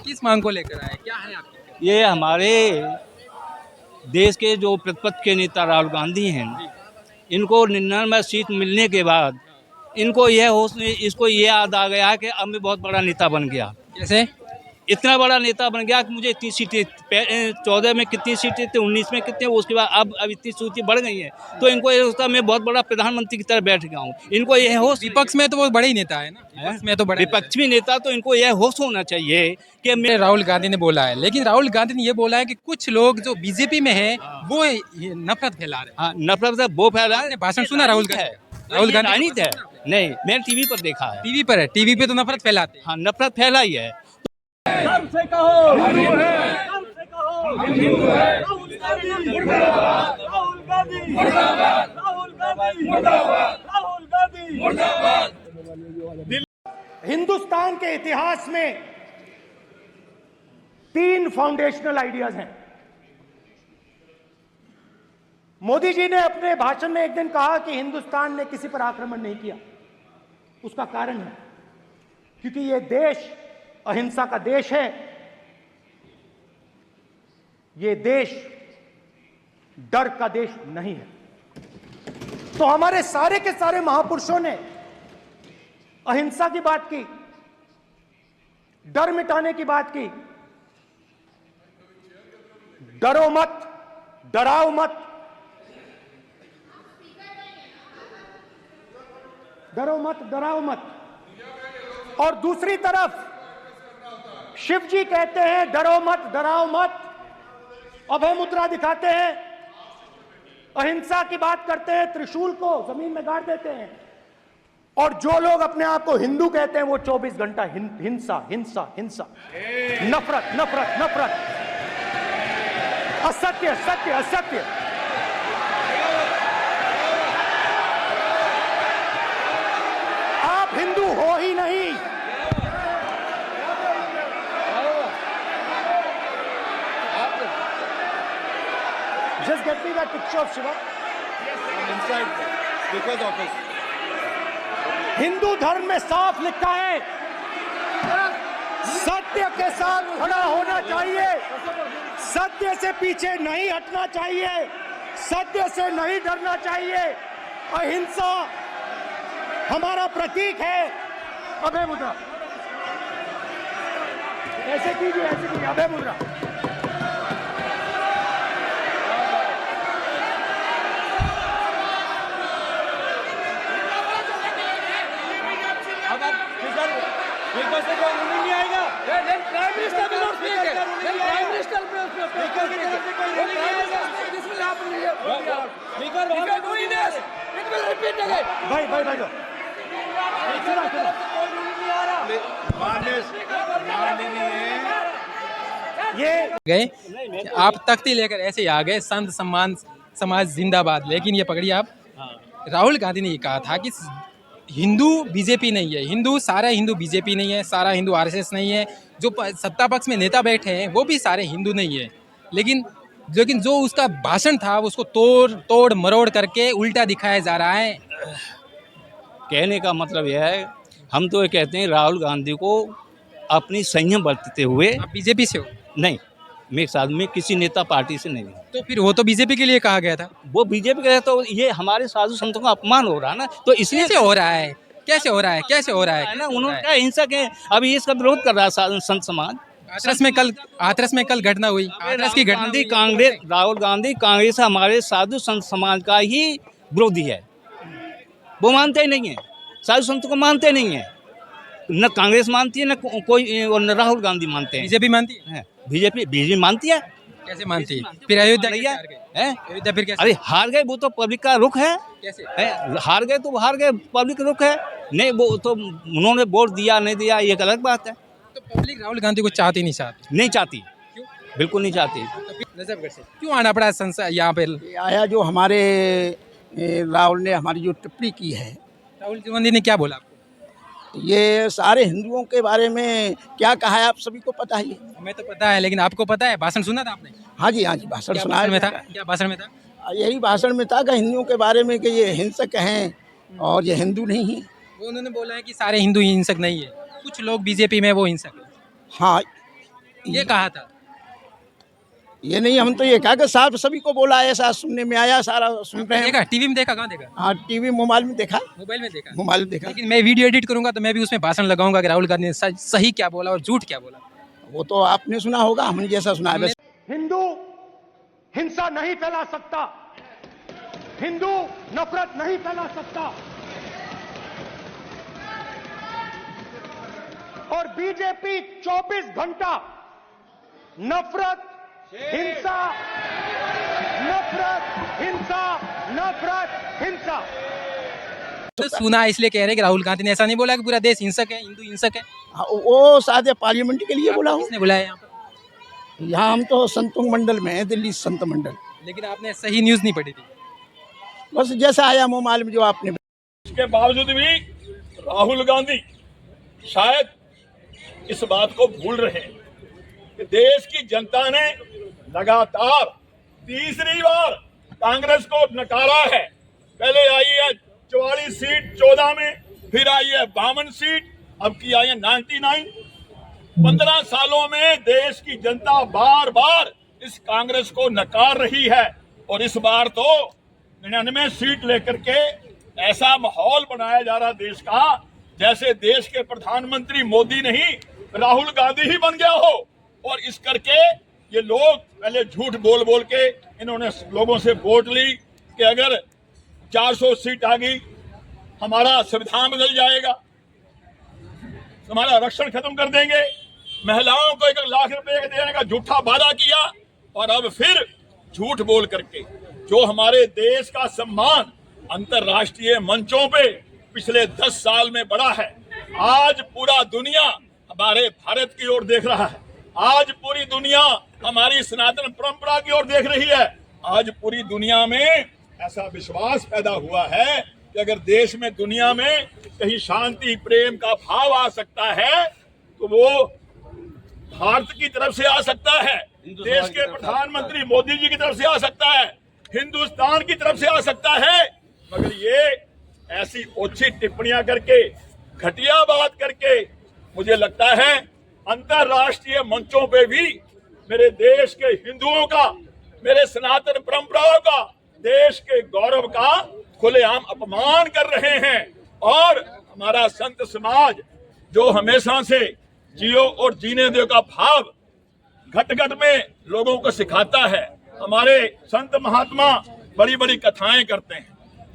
किस मांग को लेकर आए, क्या है आपकी? ये हमारे देश के जो प्रतिपक्ष के नेता राहुल गांधी हैं, इनको 99 सीट मिलने के बाद इनको इसको ये याद आ गया कि अब मैं बहुत बड़ा नेता बन गया। कैसे? इतना बड़ा नेता बन गया कि मुझे इतनी सीटें 14 में कितनी सीटें थी, 19 में कितने, उसके बाद अब इतनी सीटें बढ़ गई हैं, तो इनको ये होता है मैं बहुत बड़ा प्रधानमंत्री की तरह बैठ गया हूँ। इनको यह होश, विपक्ष में तो वो बड़े ही नेता है ना, विपक्ष में तो बड़े विपक्ष भी नेता, तो इनको यह होश होना चाहिए कि मैं राहुल गांधी ने बोला है। लेकिन राहुल गांधी ने ये बोला है कि कुछ लोग जो बीजेपी में है वो ये नफरत फैला रहे हैं। हाँ, नफरत से वो फैला है। भाषण सुना राहुल गांधी? राहुल गांधी राजनीति है, नहीं मैंने टीवी पर देखा है। टीवी पर है, टीवी पे तो नफरत फैलाते हैं। हाँ, नफरत फैला ही है। गर्व से कहो हिंदू है, गर्व से कहो हिंदू है। राहुल गांधी मुर्दाबाद, राहुल गांधी मुर्दाबाद, राहुल गांधी मुर्दाबाद, राहुल गांधी मुर्दाबाद। हिंदुस्तान के इतिहास में 3 फाउंडेशनल आइडियाज हैं। मोदी जी ने अपने भाषण में एक दिन कहा कि हिंदुस्तान ने किसी पर आक्रमण नहीं किया। उसका कारण है क्योंकि यह देश अहिंसा का देश है। यह देश डर का देश नहीं है। तो हमारे सारे के सारे महापुरुषों ने अहिंसा की बात की, डर मिटाने की बात की। डरो मत, डराओ मत, डरो मत, डराओ मत। और दूसरी तरफ शिव जी कहते हैं डरो मत, डराओ मत, अभय मुद्रा दिखाते हैं, अहिंसा की बात करते हैं, त्रिशूल को जमीन में गाड़ देते हैं। और जो लोग अपने आप को हिंदू कहते हैं वो 24 घंटा हिंसा हिंसा हिंसा, नफरत नफरत नफरत, असत्य सत्य असत्य। आप हिंदू हो ही नहीं। Just get me that picture of Shiva. I'm inside speaker's office. Hindu धर्म में साफ लिखा है सत्य के साथ खड़ा होना चाहिए, सत्य से पीछे नहीं हटना चाहिए, सत्य से नहीं डरना चाहिए। अहिंसा हमारा प्रतीक है। अभय मुद्रा ऐसे कीजिए, अभय मुद्रा। नहीं आएगा। प्राइम मिनिस्टर भी नोट किए गए। प्राइम मिनिस्टर भाई भाई भाई ये गए आप तख्ती लेकर ऐसे ही आ गए, संत सम्मान समाज जिंदाबाद। लेकिन ये पकड़िए आप, राहुल गांधी ने ये कहा था कि हिंदू बीजेपी नहीं है, हिंदू सारा हिंदू बीजेपी नहीं है, सारा हिंदू आरएसएस नहीं है, जो सत्ता पक्ष में नेता बैठे हैं वो भी सारे हिंदू नहीं है। लेकिन जो उसका भाषण था उसको तोड़ मरोड़ करके उल्टा दिखाया जा रहा है। कहने का मतलब यह है, हम तो ये कहते हैं राहुल गांधी को अपनी संयम बरतते हुए। आप बीजेपी से हो? नहीं, मैं साथ में किसी नेता पार्टी से नहीं हूँ। तो फिर वो तो बीजेपी के लिए कहा गया था। वो बीजेपी का है, तो ये हमारे साधु संतों का अपमान हो रहा है ना, तो इसलिए कैसे हो रहा है, कैसे हो रहा है, कैसे हो रहा है ना, उन्होंने क्या हिंसक है, अभी इसका विरोध कर रहा है संत समाज। हाथरस में कल घटना हुई, हाथरस की घटना हुई। कांग्रेस, राहुल गांधी कांग्रेस हमारे साधु संत समाज का ही विरोधी है। वो मानते ही नहीं है, साधु संतों को मानते नहीं है। न कांग्रेस मानती है, न कोई, और न राहुल गांधी मानते हैं। बीजेपी मानती है? बीजेपी मानती है। कैसे मानती है? फिर अयोध्या फिर कैसे? अरे हार गए, वो तो पब्लिक का रुख है। कैसे हार गए तो हार गए, पब्लिक का रुख है। नहीं, वो तो उन्होंने वोट दिया नहीं दिया ये एक अलग बात है। तो पब्लिक राहुल गांधी को चाहती नहीं चाहती, क्यों? बिल्कुल नहीं चाहती। नजफगढ़ से क्यों आना पड़ा संसद यहाँ पे? आया जो हमारे राहुल ने हमारी जो टिप्पणी की है, राहुल गांधी ने क्या बोला आपको? ये सारे हिंदुओं के बारे में क्या कहा है आप सभी को पता ही है। हमें तो पता है, लेकिन आपको पता है? भाषण सुना था आपने? हाँ जी भाषण क्या सुना भाषण में था? क्या भाषण में था? यही भाषण में था कि हिंदुओं के बारे में कि ये हिंसक हैं और ये हिंदू नहीं हैं। वो उन्होंने बोला है कि सारे हिंदू हिंसक नहीं है, कुछ लोग बीजेपी में वो हिंसक है। हाँ, ये कहा था। ये नहीं, हम तो ये कहा कि साहब सभी को बोला, ऐसा सुनने में आया, सारा सुन रहे हैं। देखा टीवी में, देखा कहाँ देखा? हाँ, टीवी मोबाइल में देखा, मोबाइल में देखा। मोबाइल में देखा। लेकिन मैं वीडियो एडिट करूंगा तो मैं भी उसमें भाषण लगाऊंगा कि राहुल गांधी ने सही क्या बोला और झूठ क्या बोला। वो तो आपने सुना होगा, हमने जैसा सुना है बस। हिंदू हिंसा नहीं फैला सकता, हिंदू नफरत नहीं फैला सकता, और बीजेपी 24 घंटा नफरत हिंसा नफरत हिंसा नफरत हिंसा। तो सुना इसलिए कह रहे हैं कि राहुल गांधी ने ऐसा नहीं बोला कि पूरा देश हिंसक है, हिंदू हिंसक है। हाँ, वो शायद पार्लियामेंट के लिए बोला हो। किसने बुलाया यहाँ पर? यहाँ हम तो संतों मंडल में है, दिल्ली संत मंडल। लेकिन आपने सही न्यूज़ नहीं पढ़ी थी। बस जैसा आया मोबाइल में जो आपने। इसके बावजूद भी राहुल गांधी शायद इस बात को भूल रहे हैं कि देश की जनता ने लगातार तीसरी बार कांग्रेस को नकारा है। पहले आई है 44 सीट 14 में, फिर आई है 52 सीट, अब की आई है 99। 15 सालों में देश की जनता बार बार इस कांग्रेस को नकार रही है, और इस बार तो 99 सीट लेकर के ऐसा माहौल बनाया जा रहा देश का जैसे देश के प्रधानमंत्री मोदी नहीं राहुल गांधी ही बन गया हो। और इस करके ये लोग पहले झूठ बोल बोल के इन्होंने लोगों से वोट ली कि अगर 400 सीट आ गई हमारा संविधान बदल जाएगा, हमारा आरक्षण खत्म कर देंगे, महिलाओं को 1 लाख रुपए देने का झूठा वादा किया, और अब फिर झूठ बोल करके जो हमारे देश का सम्मान अंतर्राष्ट्रीय मंचों पे पिछले 10 साल में बढ़ा है। आज पूरा दुनिया हमारे भारत की ओर देख रहा है, आज पूरी दुनिया हमारी सनातन परंपरा की ओर देख रही है। आज पूरी दुनिया में ऐसा विश्वास पैदा हुआ है कि अगर देश में दुनिया में कहीं शांति प्रेम का भाव आ सकता है तो वो भारत की तरफ से आ सकता है, देश के प्रधानमंत्री मोदी जी की तरफ से आ सकता है, हिंदुस्तान की तरफ से आ सकता है। मगर ये ऐसी ओछी टिप्पणियां करके, घटिया बात करके, मुझे लगता है अंतरराष्ट्रीय मंचों पे भी मेरे देश के हिंदुओं का, मेरे सनातन परंपराओं का, देश के गौरव का खुलेआम अपमान कर रहे हैं। और हमारा संत समाज जो हमेशा से जियो और जीने दो का भाव घट घट में लोगों को सिखाता है, हमारे संत महात्मा बड़ी बड़ी कथाएं करते हैं,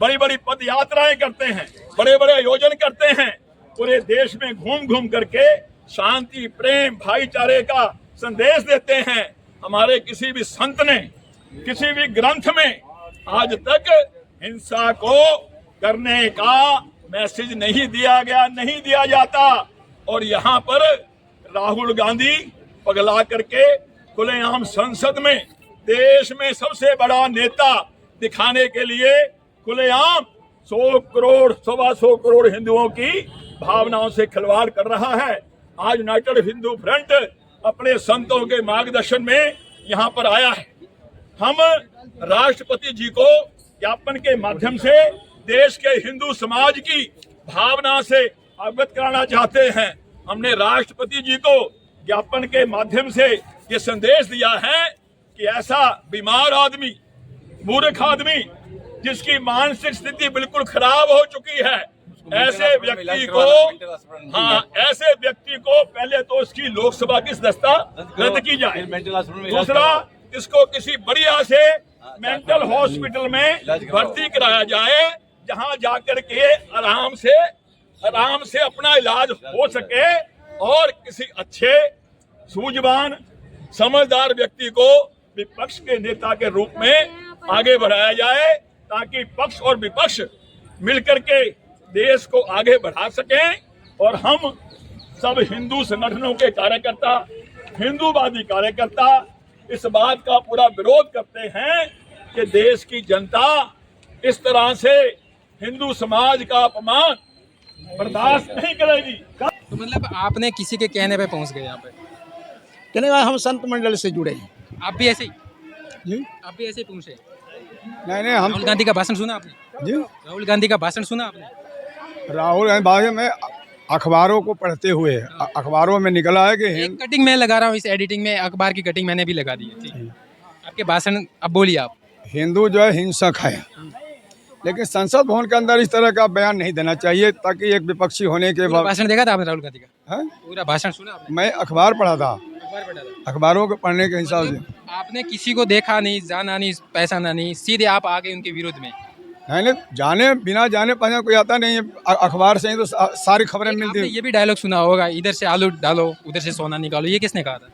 बड़ी बड़ी पद यात्राएं करते हैं, बड़े बड़े आयोजन करते हैं, पूरे देश में घूम घूम करके शांति प्रेम भाईचारे का संदेश देते हैं। हमारे किसी भी संत ने किसी भी ग्रंथ में आज तक हिंसा को करने का मैसेज नहीं दिया गया, नहीं दिया जाता। और यहाँ पर राहुल गांधी पगला करके खुलेआम संसद में देश में सबसे बड़ा नेता दिखाने के लिए खुलेआम 100 करोड़ 125 करोड़ हिंदुओं की भावनाओं से खिलवाड़ कर रहा है। आज यूनाइटेड हिंदू फ्रंट अपने संतों के मार्गदर्शन में यहाँ पर आया है। हम राष्ट्रपति जी को ज्ञापन के माध्यम से देश के हिंदू समाज की भावना से अवगत कराना चाहते हैं। हमने राष्ट्रपति जी को ज्ञापन के माध्यम से ये संदेश दिया है कि ऐसा बीमार आदमी, मूर्ख आदमी जिसकी मानसिक स्थिति बिल्कुल खराब हो चुकी है, ऐसे व्यक्ति को ऐसे व्यक्ति को पहले तो उसकी लोकसभा की सदस्यता रद्द की जाए। दूसरा, इसको किसी बढ़िया से मेंटल हॉस्पिटल में भर्ती कराया जाए, जहां जाकर के आराम से अपना इलाज हो सके, और किसी अच्छे सूझवान समझदार व्यक्ति को विपक्ष के नेता के रूप में आगे बढ़ाया जाए, ताकि पक्ष और विपक्ष मिलकर के देश को आगे बढ़ा सकें। और हम सब हिंदू संगठनों के कार्यकर्ता, हिंदूवादी कार्यकर्ता इस बात का पूरा विरोध करते हैं कि देश की जनता इस तरह से हिंदू समाज का अपमान बर्दाश्त नहीं करेगी। तो मतलब आपने किसी के कहने पे पहुंच गए यहाँ पे? कहने का हम संत मंडल से जुड़े हैं। आप भी ऐसे ही? जी आप भी ऐसे ही पहुंचे? नहीं हम राहुल गांधी का भाषण सुना आपने? जी राहुल गांधी का भाषण सुना आपने? राहुल गांधी भाषण में अखबारों को पढ़ते हुए अखबारों में निकला है कि एक कटिंग मैं लगा रहा हूँ इस एडिटिंग में, अखबार की कटिंग मैंने भी लगा दी है। ठीक। आपके भाषण अब बोलिए आप। हिंदू जो है हिंसक है, लेकिन संसद भवन के अंदर इस तरह का बयान नहीं देना चाहिए, ताकि एक विपक्षी होने के पूरा बाद। भाषण देखा था आपने राहुल गांधी का? हाँ? पूरा भाषण सुना आपने? मैं अखबार पढ़ा था, अखबार पढ़ा था। अखबारों को पढ़ने के हिसाब से। आपने किसी को देखा नहीं, जाना नहीं, पहचाना नहीं, सीधे आप आ गए उनके विरोध में। नहीं, जाने बिना जाने पहचाने कोई आता नहीं है, अखबार से ही तो सारी खबरें आपने मिलती है। ये भी डायलॉग सुना होगा, इधर से आलू डालो उधर से सोना निकालो, ये किसने कहा था?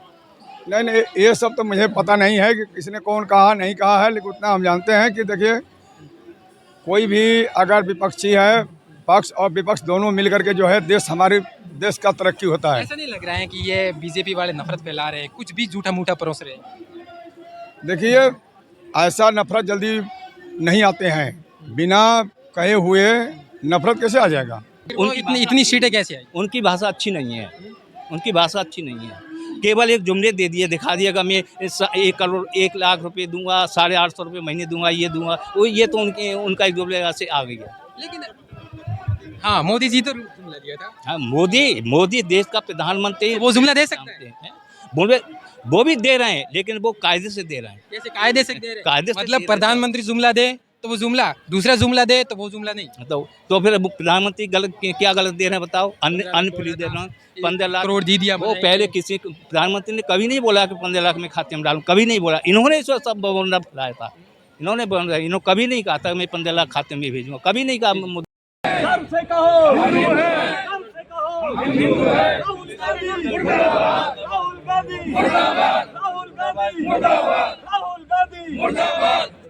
नहीं, ये सब तो मुझे पता नहीं है कि किसने कौन कहा नहीं कहा है, लेकिन उतना हम जानते हैं कि देखिए, कोई भी अगर विपक्षी है, पक्ष और विपक्ष दोनों मिलकर के जो है हमारे देश का तरक्की होता है। ऐसा नहीं लग रहा है कि ये बीजेपी वाले नफरत फैला रहे हैं, कुछ भी झूठा मूठा परोस रहे हैं? देखिए, ऐसा नफरत जल्दी नहीं आते हैं, बिना कहे हुए नफरत कैसे आ जाएगा? उनकी इतनी सीटें कैसे आई? उनकी भाषा अच्छी नहीं है, उनकी भाषा अच्छी नहीं है। केवल एक जुमले दे दिए, दिखा दिएगा मैं 1 करोड़ 1 लाख रुपए दूंगा, 850 रुपये महीने दूंगा, ये दूंगा वो, ये तो उनका एक जुमले से आ गया। लेकिन हाँ, मोदी जी तो जुमला दिया था। हाँ, मोदी देश का प्रधानमंत्री, वो जुमला दे सकते हैं? वो भी दे रहे हैं, लेकिन वो कायदे से दे रहे हैं। कैसे कायदे से दे रहे हैं? कायदे से मतलब दे रहे हैं। प्रधानमंत्री जुमला दे तो वो जुमला, दूसरा जुमला दे तो वो जुमला नहीं। तो फिर वो प्रधानमंत्री क्या गलत दे रहे हैं बताओ? अन्न फ्री दे रहे हैं, 15 लाख करोड़ दी दिया। वो पहले किसी प्रधानमंत्री ने कभी नहीं बोला कि 15 लाख में खाते में डालूं, कभी नहीं बोला। इन्होंने इस सब बोलना फैलाया था, इन्होंने कभी नहीं कहा था मैं 15 लाख खाते में भेजूंगा, कभी नहीं कहा। हमसे कहो हमसे कहो राहुल गांधी मुर्दाबाद, राहुल गांधी मुर्दाबाद, राहुल गांधी मुर्दाबाद, राहुल गांधी मुर्दाबाद।